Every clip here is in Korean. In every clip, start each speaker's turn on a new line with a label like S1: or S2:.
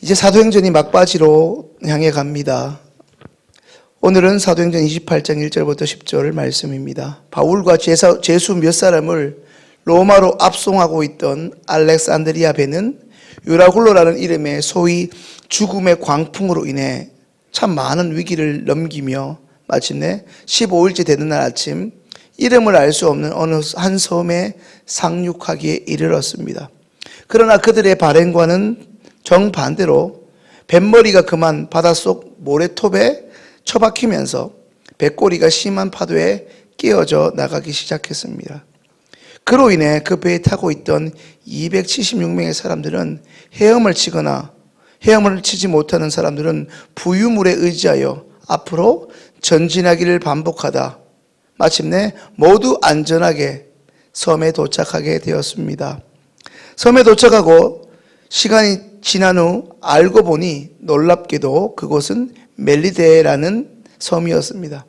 S1: 이제 사도행전이 막바지로 향해 갑니다. 오늘은 사도행전 28장 1절부터 10절 말씀입니다. 바울과 제수 몇 사람을 로마로 압송하고 있던 알렉산드리아 배는 유라굴로라는 이름의 소위 죽음의 광풍으로 인해 참 많은 위기를 넘기며 마침내 15일째 되는 날 아침 이름을 알 수 없는 어느 한 섬에 상륙하기에 이르렀습니다. 그러나 그들의 발행과는 정반대로 뱃머리가 그만 바닷속 모래톱에 처박히면서 배꼬리가 심한 파도에 깨어져 나가기 시작했습니다. 그로 인해 그 배에 타고 있던 276명의 사람들은 헤엄을 치지 못하는 사람들은 부유물에 의지하여 앞으로 전진하기를 반복하다 마침내 모두 안전하게 섬에 도착하게 되었습니다. 섬에 도착하고 시간이 지난 후 알고 보니 놀랍게도 그곳은 멜리데라는 섬이었습니다.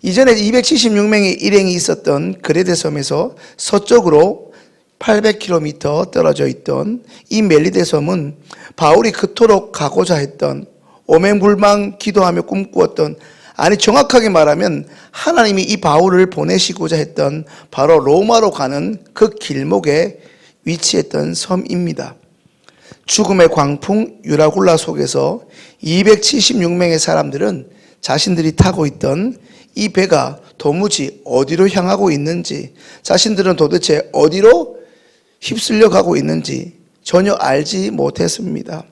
S1: 이전에 276명의 일행이 있었던 그레데 섬에서 서쪽으로 800km 떨어져 있던 이 멜리데 섬은 바울이 그토록 가고자 했던 오맹불망 기도하며 꿈꾸었던, 아니 정확하게 말하면 하나님이 이 바울을 보내시고자 했던 바로 로마로 가는 그 길목에 위치했던 섬입니다. 죽음의 광풍 유라굴라 속에서 276명의 사람들은 자신들이 타고 있던 이 배가 도무지 어디로 향하고 있는지, 자신들은 도대체 어디로 휩쓸려 가고 있는지 전혀 알지 못했습니다.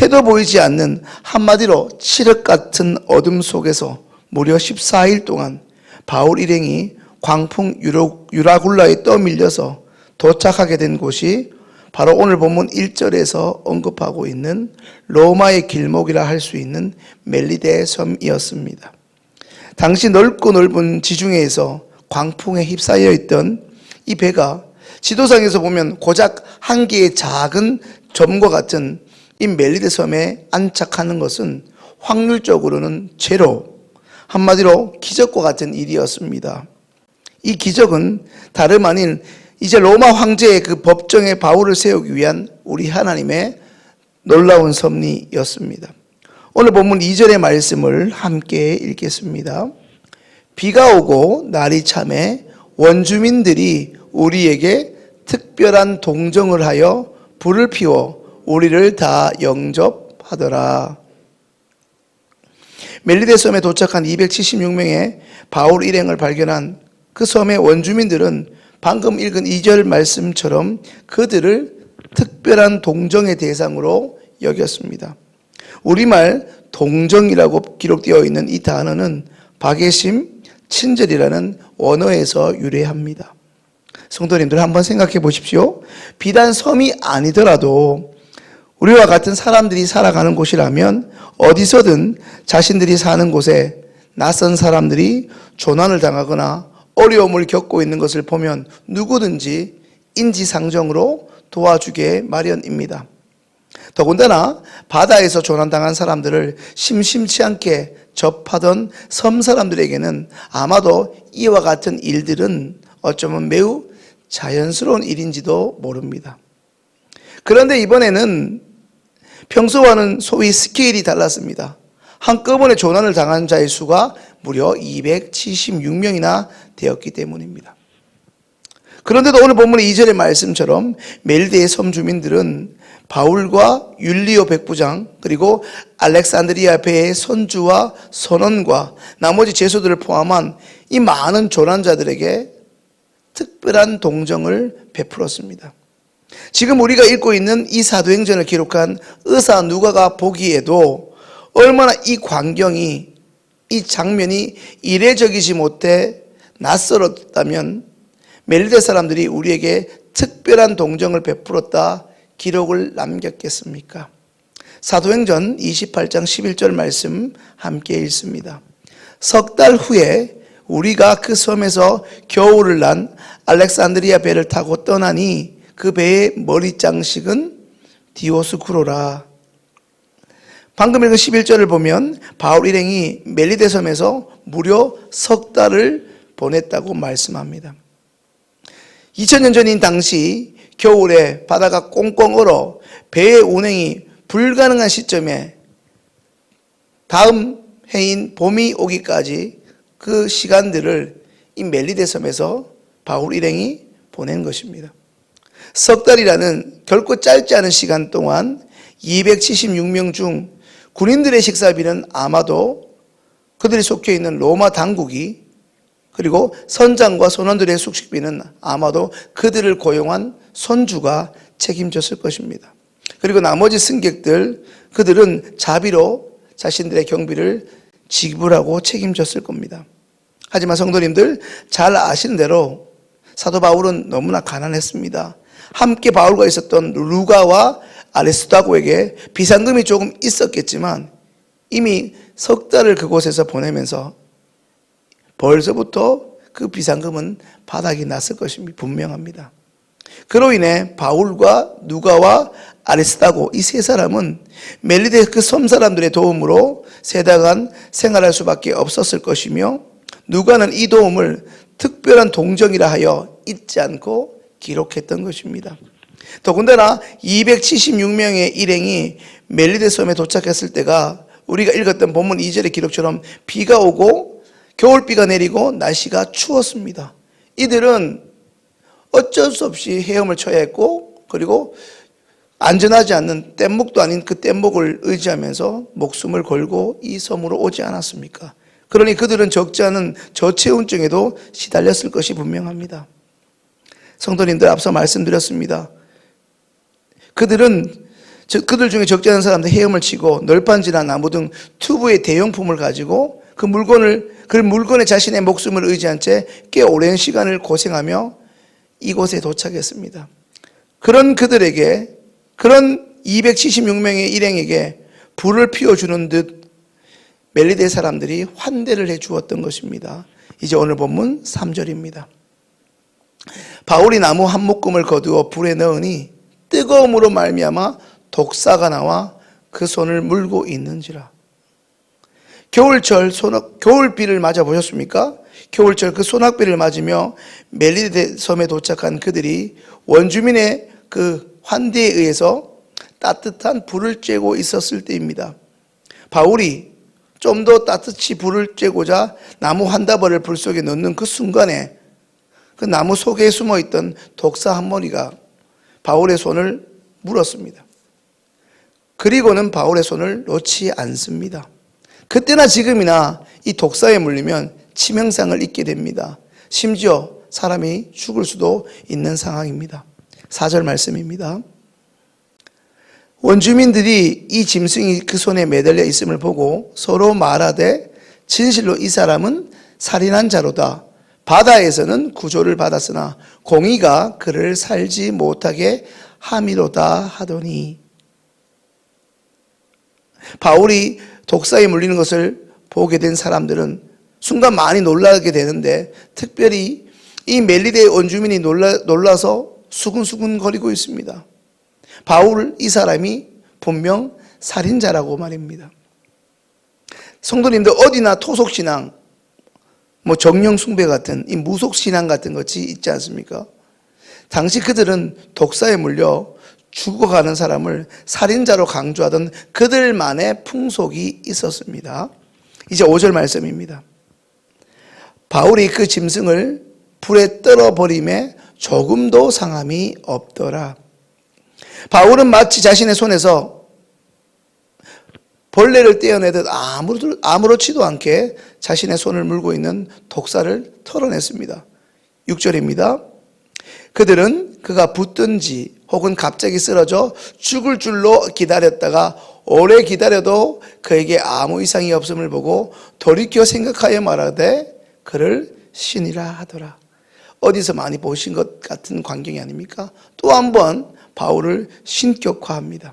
S1: 해도 보이지 않는 한마디로 칠흑 같은 어둠 속에서 무려 14일 동안 바울 일행이 광풍 유라굴라에 떠밀려서 도착하게 된 곳이 바로 오늘 본문 1절에서 언급하고 있는 로마의 길목이라 할 수 있는 멜리데 섬이었습니다. 당시 넓고 넓은 지중해에서 광풍에 휩싸여 있던 이 배가 지도상에서 보면 고작 한 개의 작은 점과 같은 이 멜리데 섬에 안착하는 것은 확률적으로는 제로, 한마디로 기적과 같은 일이었습니다. 이 기적은 다름 아닌 이제 로마 황제의 그 법정에 바울을 세우기 위한 우리 하나님의 놀라운 섭리였습니다. 오늘 본문 2절의 말씀을 함께 읽겠습니다. 비가 오고 날이 참해 원주민들이 우리에게 특별한 동정을 하여 불을 피워 우리를 다 영접하더라. 멜리데 섬에 도착한 276명의 바울 일행을 발견한 그 섬의 원주민들은 방금 읽은 2절 말씀처럼 그들을 특별한 동정의 대상으로 여겼습니다. 우리말 동정이라고 기록되어 있는 이 단어는 박애심, 친절이라는 원어에서 유래합니다. 성도님들 한번 생각해 보십시오. 비단 섬이 아니더라도 우리와 같은 사람들이 살아가는 곳이라면 어디서든 자신들이 사는 곳에 낯선 사람들이 조난을 당하거나 어려움을 겪고 있는 것을 보면 누구든지 인지상정으로 도와주게 마련입니다. 더군다나 바다에서 조난당한 사람들을 심심치 않게 접하던 섬 사람들에게는 아마도 이와 같은 일들은 어쩌면 매우 자연스러운 일인지도 모릅니다. 그런데 이번에는 평소와는 소위 스케일이 달랐습니다. 한꺼번에 조난을 당한 자의 수가 무려 276명이나 되었기 때문입니다. 그런데도 오늘 본문의 2절의 말씀처럼 멜리데의 섬 주민들은 바울과 율리오 백부장 그리고 알렉산드리아 배의 선주와 선원과 나머지 제수들을 포함한 이 많은 조난자들에게 특별한 동정을 베풀었습니다. 지금 우리가 읽고 있는 이 사도행전을 기록한 의사 누가가 보기에도 얼마나 이 광경이, 이 장면이 이례적이지 못해 낯설었다면 멜리데 사람들이 우리에게 특별한 동정을 베풀었다 기록을 남겼겠습니까? 사도행전 28장 11절 말씀 함께 읽습니다. 석 달 후에 우리가 그 섬에서 겨울을 난 알렉산드리아 배를 타고 떠나니 그 배의 머리장식은 디오스쿠로라. 방금 읽은 11절을 보면 바울 일행이 멜리데 섬에서 무려 석 달을 보냈다고 말씀합니다. 2000년 전인 당시 겨울에 바다가 꽁꽁 얼어 배의 운행이 불가능한 시점에 다음 해인 봄이 오기까지 그 시간들을 이 멜리데 섬에서 바울 일행이 보낸 것입니다. 석 달이라는 결코 짧지 않은 시간 동안 276명 중 군인들의 식사비는 아마도 그들이 속해 있는 로마 당국이, 그리고 선장과 선원들의 숙식비는 아마도 그들을 고용한 선주가 책임졌을 것입니다. 그리고 나머지 승객들, 그들은 자비로 자신들의 경비를 지불하고 책임졌을 겁니다. 하지만 성도님들, 잘 아시는 대로 사도 바울은 너무나 가난했습니다. 함께 바울과 있었던 루가와 아리스도고에게 비상금이 조금 있었겠지만 이미 석 달을 그곳에서 보내면서 벌써부터 그 비상금은 바닥이 났을 것이 분명합니다. 그로 인해 바울과 누가와 아리스다고 이 세 사람은 멜리데 그 섬 사람들의 도움으로 세 달간 생활할 수밖에 없었을 것이며, 누가는 이 도움을 특별한 동정이라 하여 잊지 않고 기록했던 것입니다. 더군다나 276명의 일행이 멜리데 섬에 도착했을 때가 우리가 읽었던 본문 2절의 기록처럼 비가 오고 겨울비가 내리고 날씨가 추웠습니다. 이들은 어쩔 수 없이 헤엄을 쳐야 했고, 그리고 안전하지 않는 뗏목도 아닌 그 뗏목을 의지하면서 목숨을 걸고 이 섬으로 오지 않았습니까? 그러니 그들은 적지 않은 저체온증에도 시달렸을 것이 분명합니다. 성도님들, 앞서 말씀드렸습니다. 그들 중에 적지 않은 사람들 헤엄을 치고 널판지나 나무 등 튜브의 대용품을 가지고 그 물건에 자신의 목숨을 의지한 채 꽤 오랜 시간을 고생하며 이곳에 도착했습니다. 그런 그들에게, 그런 276명의 일행에게 불을 피워주는 듯 멜리데 사람들이 환대를 해 주었던 것입니다. 이제 오늘 본문 3절입니다. 바울이 나무 한 묶음을 거두어 불에 넣으니 뜨거움으로 말미암아 독사가 나와 그 손을 물고 있는지라. 겨울철 겨울비를 맞아 보셨습니까? 겨울철 그 소낙비를 맞으며 멜리데 섬에 도착한 그들이 원주민의 그 환대에 의해서 따뜻한 불을 쬐고 있었을 때입니다. 바울이 좀 더 따뜻이 불을 쬐고자 나무 한 다발을 불 속에 넣는 그 순간에 그 나무 속에 숨어있던 독사 한 마리가 바울의 손을 물었습니다. 그리고는 바울의 손을 놓지 않습니다. 그때나 지금이나 이 독사에 물리면 치명상을 입게 됩니다. 심지어 사람이 죽을 수도 있는 상황입니다. 4절 말씀입니다. 원주민들이 이 짐승이 그 손에 매달려 있음을 보고 서로 말하되 진실로 이 사람은 살인한 자로다. 바다에서는 구조를 받았으나 공의가 그를 살지 못하게 함이로다 하더니. 바울이 독사에 물리는 것을 보게 된 사람들은 순간 많이 놀라게 되는데, 특별히 이 멜리데 원주민이 놀라서 수근수근 거리고 있습니다. 바울 이 사람이 분명 살인자라고 말입니다. 성도님들, 어디나 토속신앙, 정령숭배 같은 이 무속신앙 같은 것이 있지 않습니까? 당시 그들은 독사에 물려 죽어가는 사람을 살인자로 강조하던 그들만의 풍속이 있었습니다. 이제 5절 말씀입니다. 바울이 그 짐승을 불에 떨어버림에 조금도 상함이 없더라. 바울은 마치 자신의 손에서 벌레를 떼어내듯 아무렇지도 않게 자신의 손을 물고 있는 독사를 털어냈습니다. 6절입니다. 그들은 그가 붙든지 혹은 갑자기 쓰러져 죽을 줄로 기다렸다가 오래 기다려도 그에게 아무 이상이 없음을 보고 돌이켜 생각하여 말하되 그를 신이라 하더라. 어디서 많이 보신 것 같은 광경이 아닙니까? 또 한 번 바울을 신격화합니다.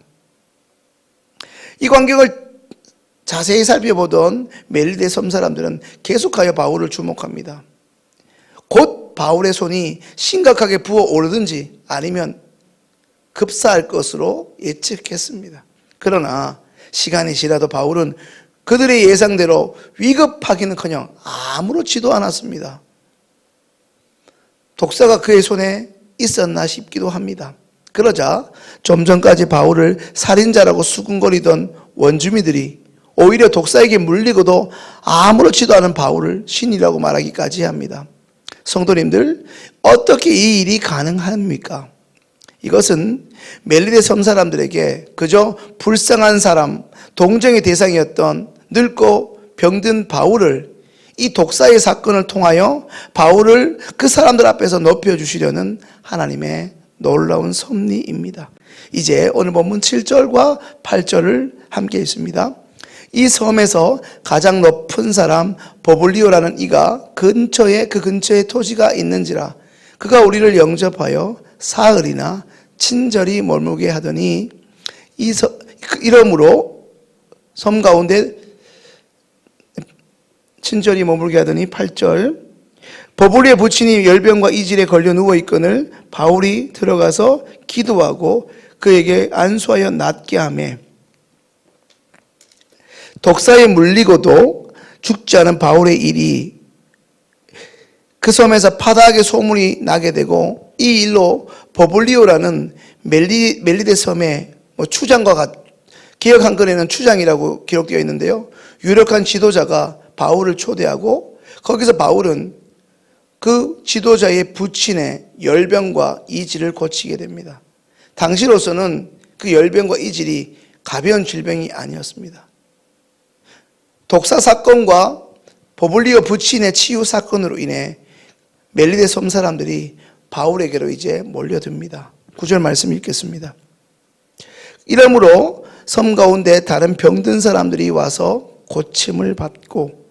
S1: 이 광경을 자세히 살펴보던 멜리데 섬 사람들은 계속하여 바울을 주목합니다. 곧 바울의 손이 심각하게 부어오르든지 아니면 급사할 것으로 예측했습니다. 그러나 시간이 지나도 바울은 그들의 예상대로 위급하기는커녕 아무렇지도 않았습니다. 독사가 그의 손에 있었나 싶기도 합니다. 그러자 좀 전까지 바울을 살인자라고 수군거리던 원주민들이 오히려 독사에게 물리고도 아무렇지도 않은 바울을 신이라고 말하기까지 합니다. 성도님들, 어떻게 이 일이 가능합니까? 이것은 멜리데 섬 사람들에게 그저 불쌍한 사람, 동정의 대상이었던 늙고 병든 바울을 이 독사의 사건을 통하여 바울을 그 사람들 앞에서 높여주시려는 하나님의 놀라운 섭리입니다. 이제 오늘 본문 7절과 8절을 함께 읽습니다. 이 섬에서 가장 높은 사람 버블리오라는 이가 그 근처에 토지가 있는지라 그가 우리를 영접하여 사흘이나 친절히 머물게 하더니 이러므로 섬 가운데 친절히 머물게 하더니 8절 버블리오의 부친이 열병과 이질에 걸려 누워있거늘 바울이 들어가서 기도하고 그에게 안수하여 낫게 하매 독사에 물리고도 죽지 않은 바울의 일이 그 섬에서 파다하게 소문이 나게 되고 이 일로 버블리오라는 멜리데 섬의 추장과 기억 한 건에는 추장이라고 기록되어 있는데요. 유력한 지도자가 바울을 초대하고 거기서 바울은 그 지도자의 부친의 열병과 이질을 고치게 됩니다. 당시로서는 그 열병과 이질이 가벼운 질병이 아니었습니다. 독사 사건과 버블리오 부친의 치유 사건으로 인해 멜리데 섬 사람들이 바울에게로 이제 몰려듭니다. 9절 말씀 읽겠습니다. 이러므로 섬 가운데 다른 병든 사람들이 와서 고침을 받고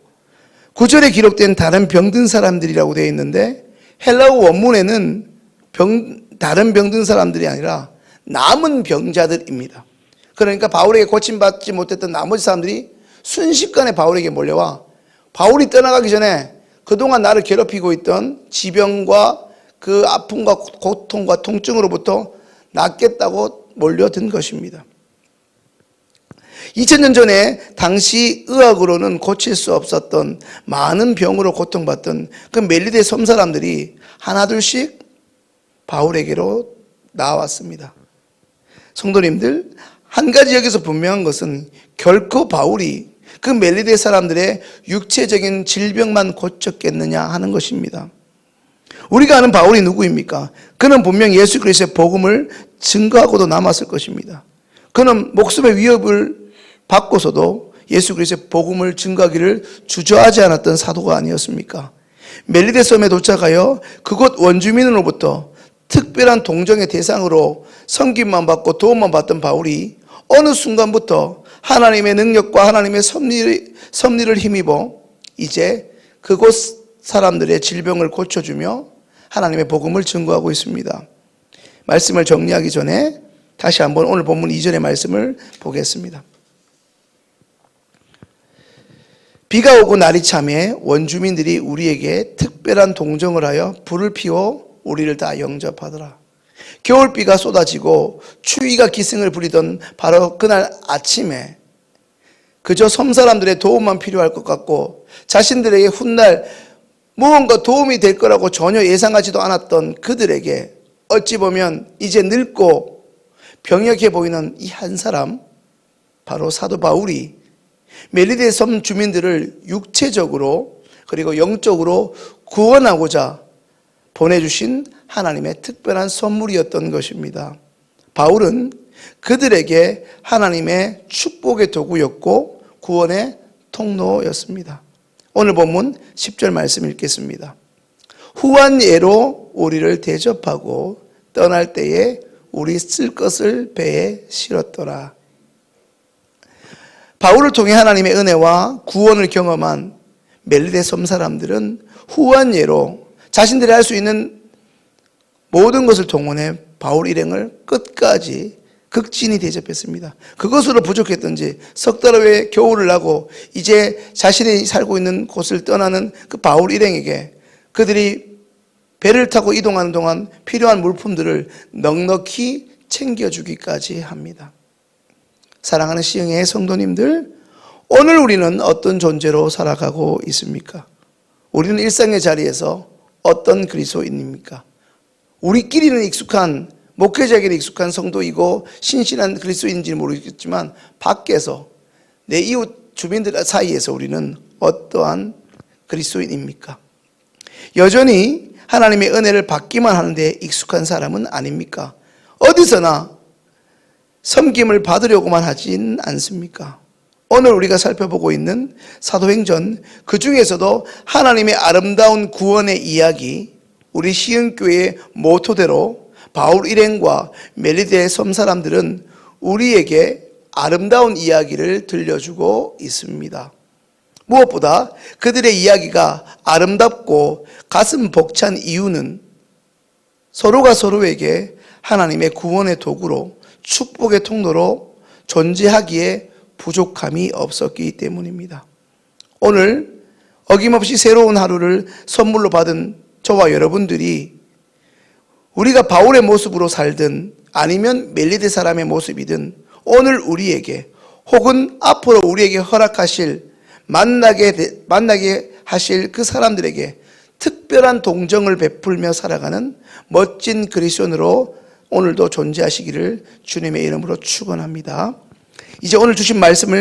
S1: 9절에 기록된 다른 병든 사람들이라고 되어 있는데 헬라어 원문에는 다른 병든 사람들이 아니라 남은 병자들입니다. 그러니까 바울에게 고침받지 못했던 나머지 사람들이 순식간에 바울에게 몰려와 바울이 떠나가기 전에 그동안 나를 괴롭히고 있던 지병과 그 아픔과 고통과 통증으로부터 낫겠다고 몰려든 것입니다. 2000년 전에 당시 의학으로는 고칠 수 없었던 많은 병으로 고통받던 그 멜리데 섬 사람들이 하나둘씩 바울에게로 나왔습니다. 성도님들, 한 가지 여기서 분명한 것은 결코 바울이 그 멜리데 사람들의 육체적인 질병만 고쳤겠느냐 하는 것입니다. 우리가 아는 바울이 누구입니까? 그는 분명 예수 그리스도의 복음을 증거하고도 남았을 것입니다. 그는 목숨의 위협을 받고서도 예수 그리스도의 복음을 증거하기를 주저하지 않았던 사도가 아니었습니까? 멜리데 섬에 도착하여 그곳 원주민으로부터 특별한 동정의 대상으로 섬김만 받고 도움만 받던 바울이 어느 순간부터 하나님의 능력과 하나님의 섭리를 힘입어 이제 그곳 사람들의 질병을 고쳐주며 하나님의 복음을 증거하고 있습니다. 말씀을 정리하기 전에 다시 한번 오늘 본문 2절의 말씀을 보겠습니다. 비가 오고 날이 참에 원주민들이 우리에게 특별한 동정을 하여 불을 피워 우리를 다 영접하더라. 겨울비가 쏟아지고 추위가 기승을 부리던 바로 그날 아침에 그저 섬 사람들의 도움만 필요할 것 같고 자신들에게 훗날 무언가 도움이 될 거라고 전혀 예상하지도 않았던 그들에게 어찌 보면 이제 늙고 병약해 보이는 이 한 사람, 바로 사도 바울이 멜리데 섬 주민들을 육체적으로 그리고 영적으로 구원하고자 보내주신 하나님의 특별한 선물이었던 것입니다. 바울은 그들에게 하나님의 축복의 도구였고 구원의 통로였습니다. 오늘 본문 10절 말씀 읽겠습니다. 후한 예로 우리를 대접하고 떠날 때에 우리 쓸 것을 배에 실었더라. 바울을 통해 하나님의 은혜와 구원을 경험한 멜리데 섬 사람들은 후한 예로 자신들이 할 수 있는 모든 것을 동원해 바울 일행을 끝까지 극진히 대접했습니다. 그것으로 부족했던지 석 달 후에 겨울을 나고 이제 자신이 살고 있는 곳을 떠나는 그 바울 일행에게 그들이 배를 타고 이동하는 동안 필요한 물품들을 넉넉히 챙겨주기까지 합니다. 사랑하는 시흥의 성도님들, 오늘 우리는 어떤 존재로 살아가고 있습니까? 우리는 일상의 자리에서 어떤 그리스도인입니까? 우리끼리는 익숙한 목회자에게는 익숙한 성도이고 신실한 그리스도인인지는 모르겠지만 밖에서 내 이웃 주민들 사이에서 우리는 어떠한 그리스도인입니까? 여전히 하나님의 은혜를 받기만 하는데 익숙한 사람은 아닙니까? 어디서나 섬김을 받으려고만 하진 않습니까? 오늘 우리가 살펴보고 있는 사도행전, 그 중에서도 하나님의 아름다운 구원의 이야기, 우리 시흥교회의 모토대로 바울 일행과 멜리데 섬 사람들은 우리에게 아름다운 이야기를 들려주고 있습니다. 무엇보다 그들의 이야기가 아름답고 가슴 벅찬 이유는 서로가 서로에게 하나님의 구원의 도구로 축복의 통로로 존재하기에 부족함이 없었기 때문입니다. 오늘 어김없이 새로운 하루를 선물로 받은 저와 여러분들이 우리가 바울의 모습으로 살든 아니면 멜리데 사람의 모습이든 오늘 우리에게 혹은 앞으로 우리에게 허락하실 만나게 하실 그 사람들에게 특별한 동정을 베풀며 살아가는 멋진 그리스도인으로 오늘도 존재하시기를 주님의 이름으로 축원합니다. 이제 오늘 주신 말씀을